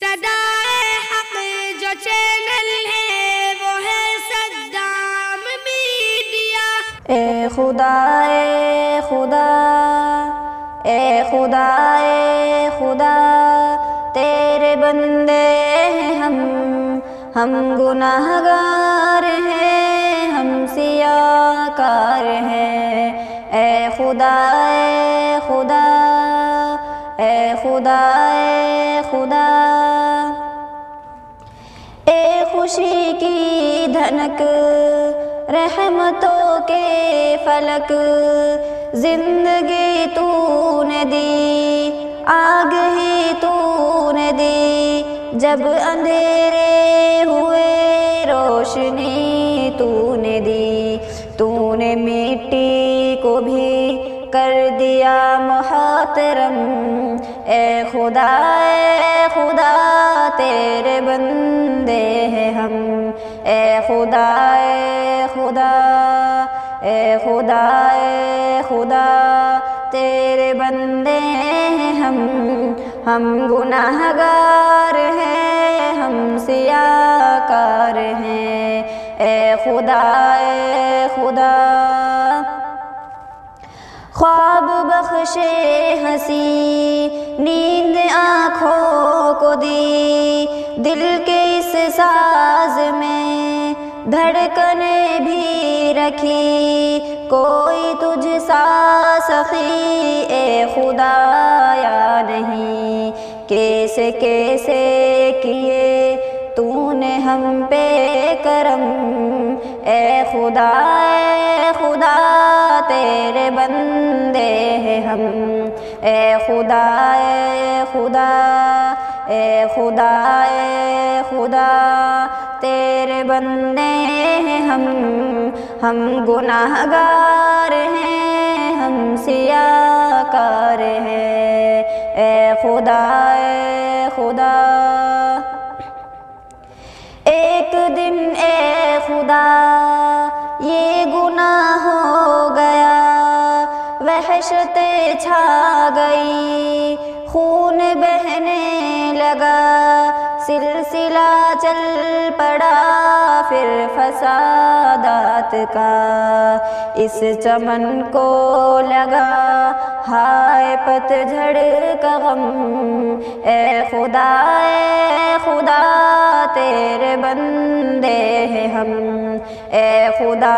صدائے حق جو چینل ہے وہ ہے صدام میڈیا۔ اے خدا اے خدا اے خدا اے خدا تیرے بندے ہیں ہم گناہ گار ہیں، ہم سیاہ کار ہیں۔ اے خدا اے خدا اے خدا اے خدا اے خوشی کی دھنک رحمتوں کے فلک، زندگی تو نے دی آگ ہی تو نے دی، جب اندھیرے ہوئے روشنی تو نے دی، تو نے مٹی کو بھی کر دیا محترم۔ اے خدا تیرے بندے ہیں ہم، اے خدا اے خدا اے خدا اے خدا تیرے بندے ہیں ہم گناہ گار ہیں، ہم سیاہ کار ہیں۔ اے خدا خواب بخشے ہنسی نیند آنکھوں کو دی، دل کے اس ساز میں دھڑکنیں بھی رکھی، کوئی تجھ سا سخی اے خدا یا نہیں، کیسے کیے تو نے ہم پہ کرم۔ اے خدا تیرے بندے ہیں ہم، اے خدا اے خدا تیرے بندے ہیں ہم گناہ گار ہیں، ہم سیاہ کار ہیں۔ اے خدا ایک دن اے خدا یہ گناہ ہو گیا، وحشت چھا گئی، خون بہنے لگا، سلسلہ چل پڑا پھر فسادات کا، اس چمن کو لگا ہائے پتجھڑ کا غم۔ اے خدا تیرے بندے ہیں ہم، اے خدا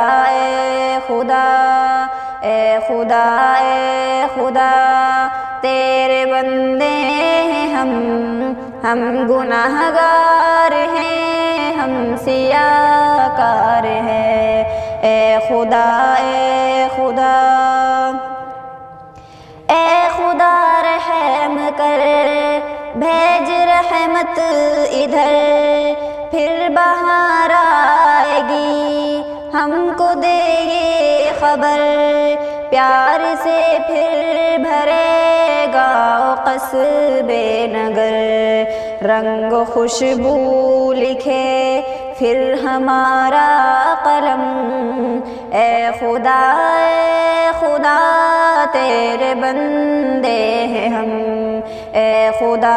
تیرے بندے ہیں ہم گناہ گار ہیں، ہم سیاہ کار ہیں۔ اے خدا رحم کر بھیج رحمت ادھر، پھر بہار آئے گی ہم کو دے یہ خبر، پیار سے پھر بھرے گا قصبے نگر، رنگ و خوشبو لکھے پھر ہمارا قلم۔ اے خدا تیرے بندے ہیں ہم، اے خدا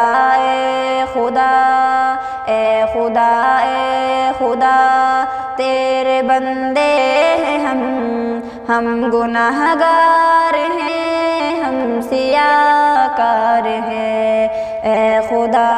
تیرے بندے ہیں ہم گناہ گار ہیں، ہم سیاہ کار ہیں۔ اے خدا